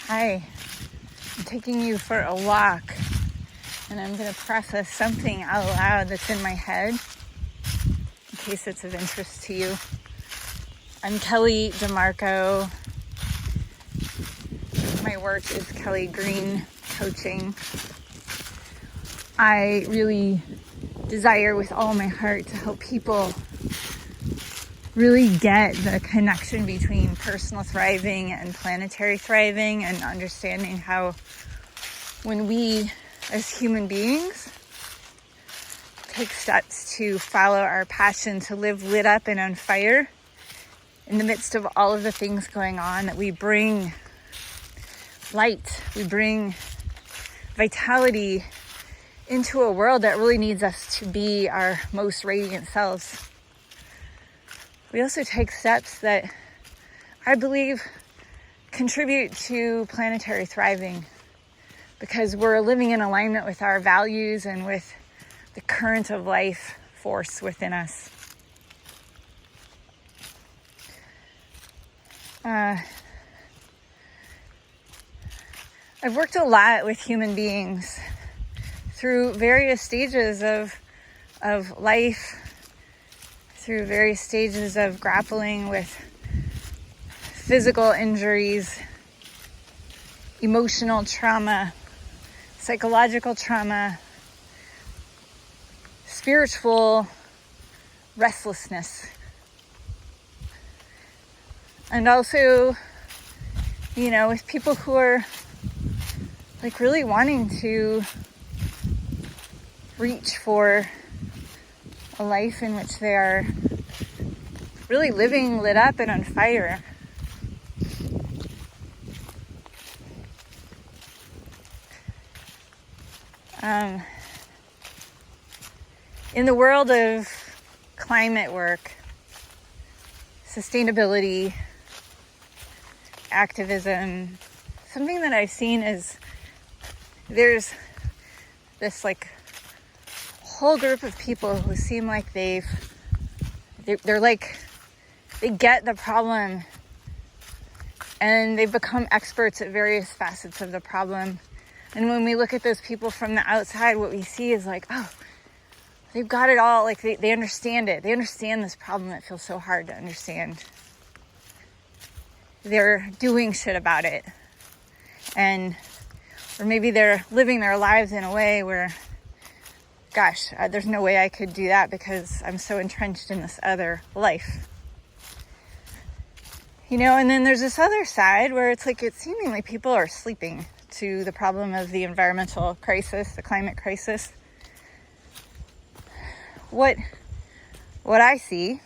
Hi, I'm taking you for a walk, and I'm going to process something out loud that's in my head, in case it's of interest to you. I'm Kelly DeMarco. My work is Kelly Green Coaching. I really desire with all my heart to help people really get the connection between personal thriving and planetary thriving, and understanding how when we as human beings take steps to follow our passion to live lit up and on fire in the midst of all of the things going on, that we bring light, we bring vitality into a world that really needs us to be our most radiant selves. We also take steps that I believe contribute to planetary thriving, because we're living in alignment with our values and with the current of life force within us. I've worked a lot with human beings through various stages of life, through various stages of grappling with physical injuries, emotional trauma, psychological trauma, spiritual restlessness, and also, with people who are really wanting to reach for a life in which they are really living lit up and on fire. In the world of climate work, sustainability, activism, something that I've seen is there's this whole group of people who seem like they get the problem, and they've become experts at various facets of the problem. And when we look at those people from the outside, what we see is they've got it all. They understand it. They understand this problem that feels so hard to understand. They're doing shit about it. Or maybe they're living their lives in a way where, there's no way I could do that because I'm so entrenched in this other life. And then there's this other side where it's seemingly people are sleeping to the problem of the environmental crisis, the climate crisis. What I see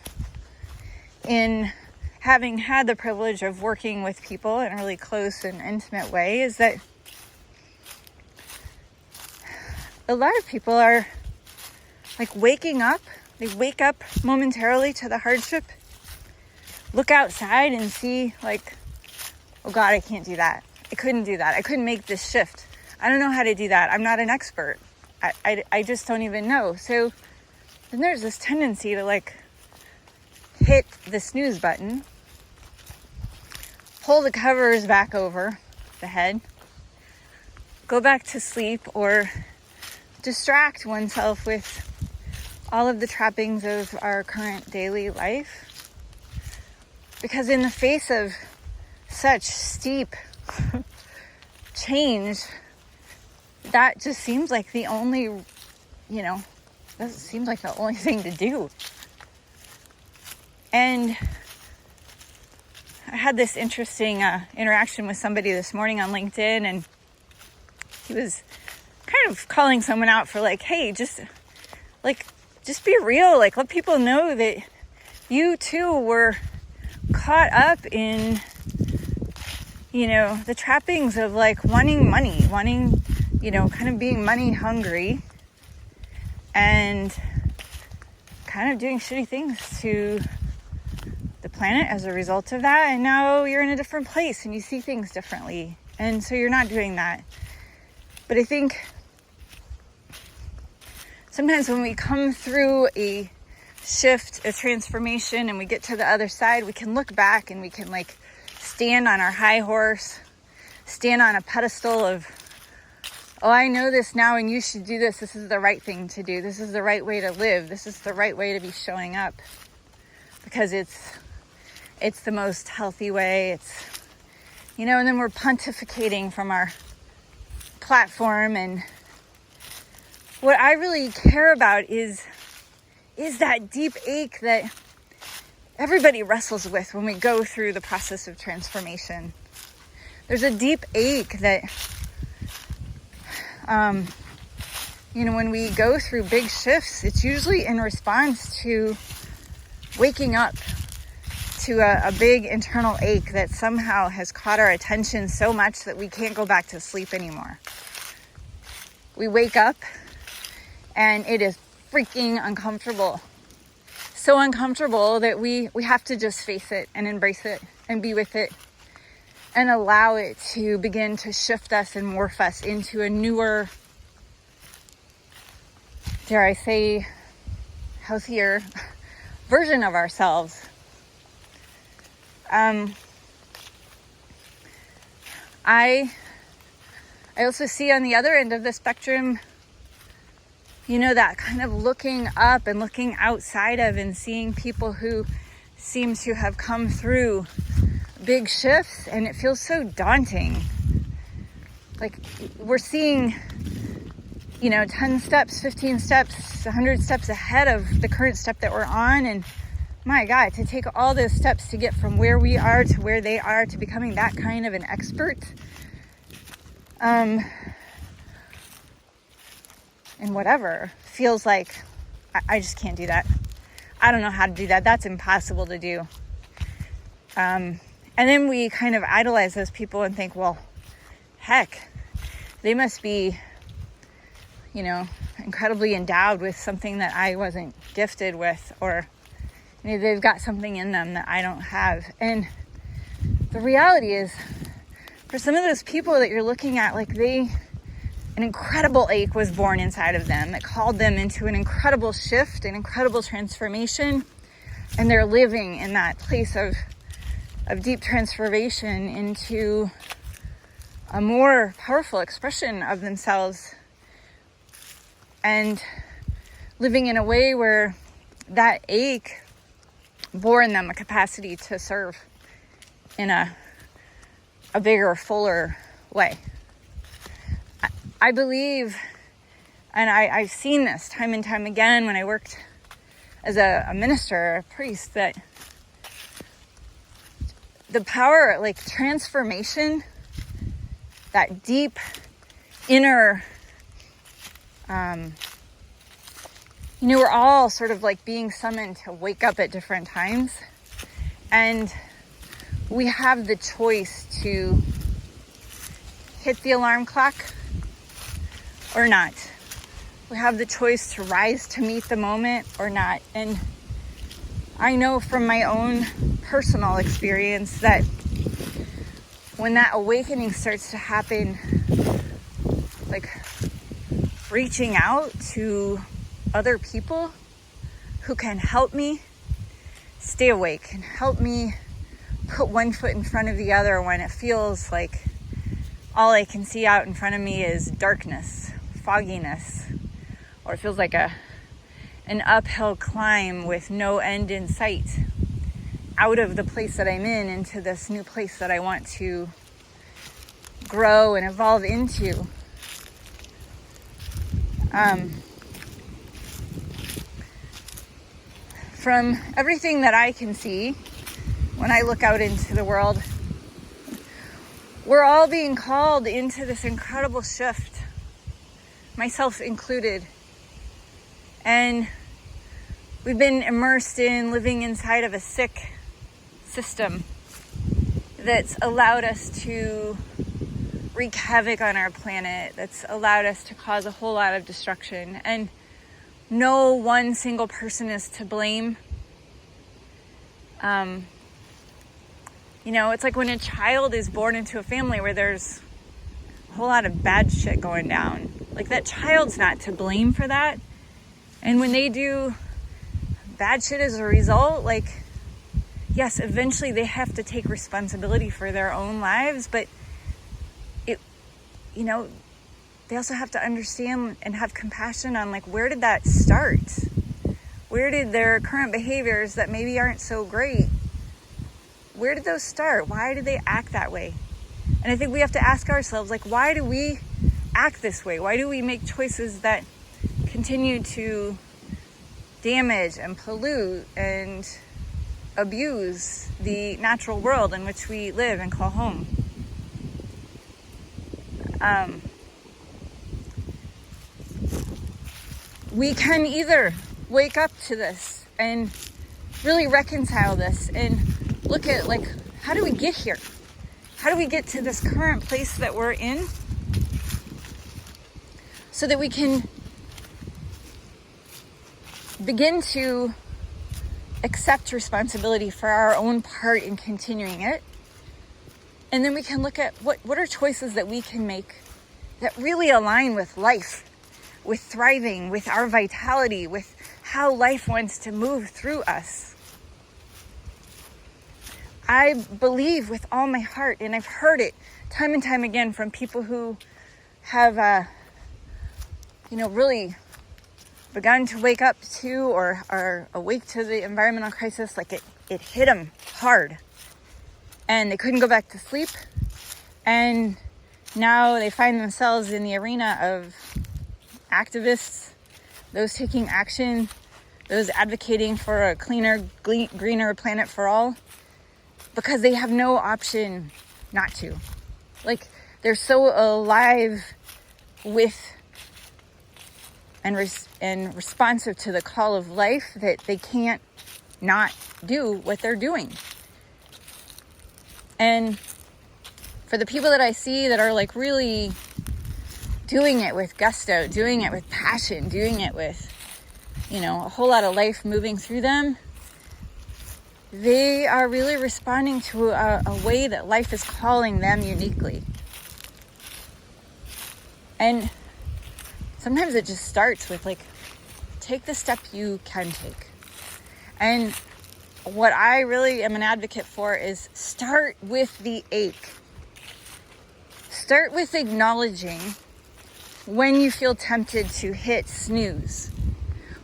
in having had the privilege of working with people in a really close and intimate way is that a lot of people are waking up. They wake up momentarily to the hardship, look outside and see oh God, I can't do that. I couldn't do that. I couldn't make this shift. I don't know how to do that. I'm not an expert. I just don't even know. So then there's this tendency to hit the snooze button, pull the covers back over the head, go back to sleep, or distract oneself with all of the trappings of our current daily life. Because in the face of such steep change, that just seems like the only, that seems like the only thing to do. And I had this interesting interaction with somebody this morning on LinkedIn, and he was kind of calling someone out for hey, just be real. Let people know that you too were caught up in, the trappings of wanting money, kind of being money hungry, and kind of doing shitty things to the planet as a result of that. And now you're in a different place and you see things differently. And so you're not doing that. But I think sometimes when we come through a shift, a transformation, and we get to the other side, we can look back and we can stand on our high horse, stand on a pedestal of, oh, I know this now and you should do this. This is the right thing to do. This is the right way to live. This is the right way to be showing up because it's the most healthy way. And then we're pontificating from our platform. And what I really care about is that deep ache that everybody wrestles with when we go through the process of transformation. There's a deep ache that, when we go through big shifts, it's usually in response to waking up to a big internal ache that somehow has caught our attention so much that we can't go back to sleep anymore. We wake up and it is freaking uncomfortable. So uncomfortable that we have to just face it and embrace it and be with it and allow it to begin to shift us and morph us into a newer, dare I say, healthier version of ourselves. I also see on the other end of the spectrum, that kind of looking up and looking outside of and seeing people who seem to have come through big shifts, and it feels so daunting. Like we're seeing, 10 steps, 15 steps, 100 steps ahead of the current step that we're on. And my God, to take all those steps to get from where we are to where they are to becoming that kind of an expert. And whatever feels like I just can't do that. I don't know how to do that. That's impossible to do. And then we kind of idolize those people and think, well, heck, they must be, incredibly endowed with something that I wasn't gifted with, or they've got something in them that I don't have. And the reality is, for some of those people that you're looking at, an incredible ache was born inside of them that called them into an incredible shift, an incredible transformation. And they're living in that place of deep transformation into a more powerful expression of themselves, and living in a way where that ache bore in them a capacity to serve in a bigger, fuller way. I believe, and I've seen this time and time again when I worked as a minister, a priest, that the power, transformation, that deep inner, we're all sort of being summoned to wake up at different times. And we have the choice to hit the alarm clock or not. We have the choice to rise to meet the moment or not. And I know from my own personal experience that when that awakening starts to happen, reaching out to other people who can help me stay awake and help me put one foot in front of the other when it feels like all I can see out in front of me is darkness, fogginess, or it feels like an uphill climb with no end in sight out of the place that I'm in into this new place that I want to grow and evolve into. From everything that I can see when I look out into the world, we're all being called into this incredible shift, myself included. And we've been immersed in living inside of a sick system that's allowed us to wreak havoc on our planet, that's allowed us to cause a whole lot of destruction. And no one single person is to blame. It's like when a child is born into a family where there's a whole lot of bad shit going down. That child's not to blame for that. And when they do bad shit as a result, yes, eventually they have to take responsibility for their own lives, but they also have to understand and have compassion on, like, where did that start? Where did their current behaviors that maybe aren't so great, where did those start? Why did they act that way? And I think we have to ask ourselves, like, why do we act this way? Why do we make choices that continue to damage and pollute and abuse the natural world in which we live and call home? We can either wake up to this and really reconcile this and look at, like, how do we get here? How do we get to this current place that we're in so that we can begin to accept responsibility for our own part in continuing it? And then we can look at what are choices that we can make that really align with life, with thriving, with our vitality, with how life wants to move through us. I believe with all my heart, and I've heard it time and time again from people who have, really begun to wake up to or are awake to the environmental crisis. Like it hit them hard and they couldn't go back to sleep. And now they find themselves in the arena of activists, those taking action, those advocating for a cleaner, greener planet for all, because they have no option not to. Like, they're so alive with and responsive to the call of life that they can't not do what they're doing. And for the people that I see that are, like, really doing it with gusto, doing it with passion, doing it with, a whole lot of life moving through them, they are really responding to a way that life is calling them uniquely. And sometimes it just starts with, like, take the step you can take. And what I really am an advocate for is start with the ache. Start with acknowledging when you feel tempted to hit snooze,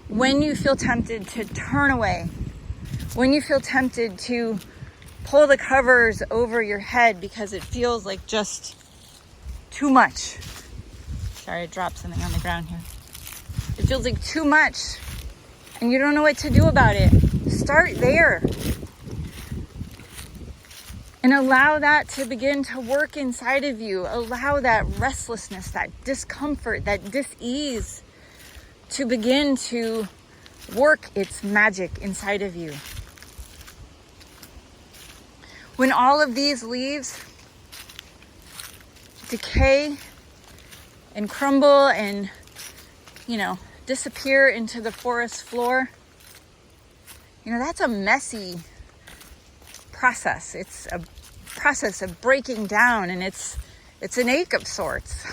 when you feel tempted to turn away, when you feel tempted to pull the covers over your head because it feels like just too much. Sorry, I dropped something on the ground here. It feels like too much and you don't know what to do about it. Start there and allow that to begin to work inside of you. Allow that restlessness, that discomfort, that dis-ease to begin to work its magic inside of you. When all of these leaves decay and crumble and, disappear into the forest floor, that's a messy process. It's a process of breaking down, and it's an ache of sorts.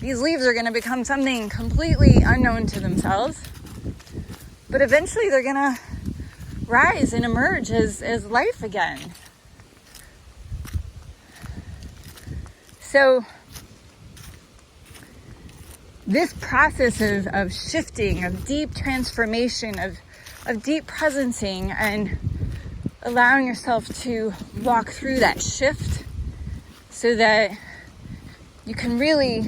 These leaves are going to become something completely unknown to themselves, but eventually they're going to rise and emerge as life again. So this process of shifting, of deep transformation, of deep presencing, and allowing yourself to walk through that shift so that you can really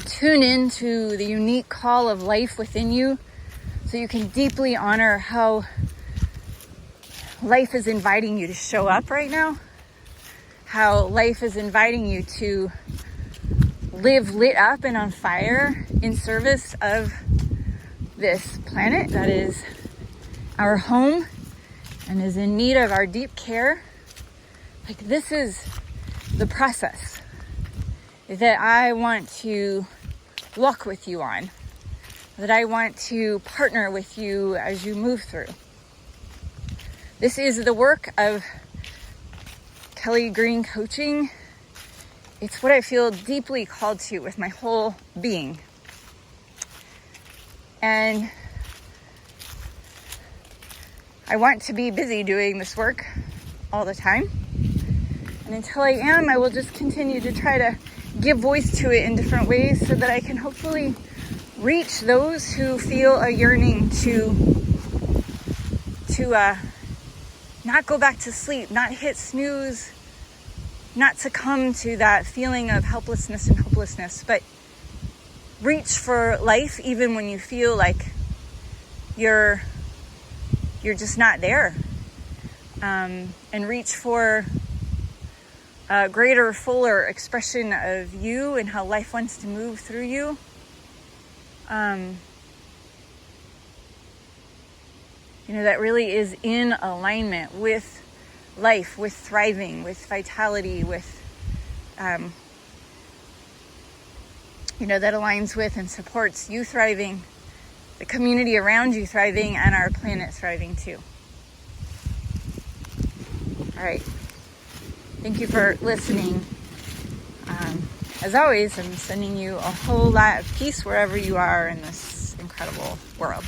tune into the unique call of life within you, so you can deeply honor how life is inviting you to show up right now, how life is inviting you to live lit up and on fire in service of this planet that is our home and is in need of our deep care. Like, this is the process that I want to walk with you on, that I want to partner with you as you move through. This is the work of Kelly Green Coaching. It's what I feel deeply called to with my whole being. And I want to be busy doing this work all the time. And until I am, I will just continue to try to give voice to it in different ways so that I can hopefully reach those who feel a yearning to not go back to sleep, not hit snooze, not succumb to that feeling of helplessness and hopelessness, but reach for life even when you feel like you're just not there, and reach for a greater, fuller expression of you and how life wants to move through you. That really is in alignment with life, with thriving, with vitality, with, that aligns with and supports you thriving, the community around you thriving, and our planet thriving too. All right. Thank you for listening. As always, I'm sending you a whole lot of peace wherever you are in this incredible world.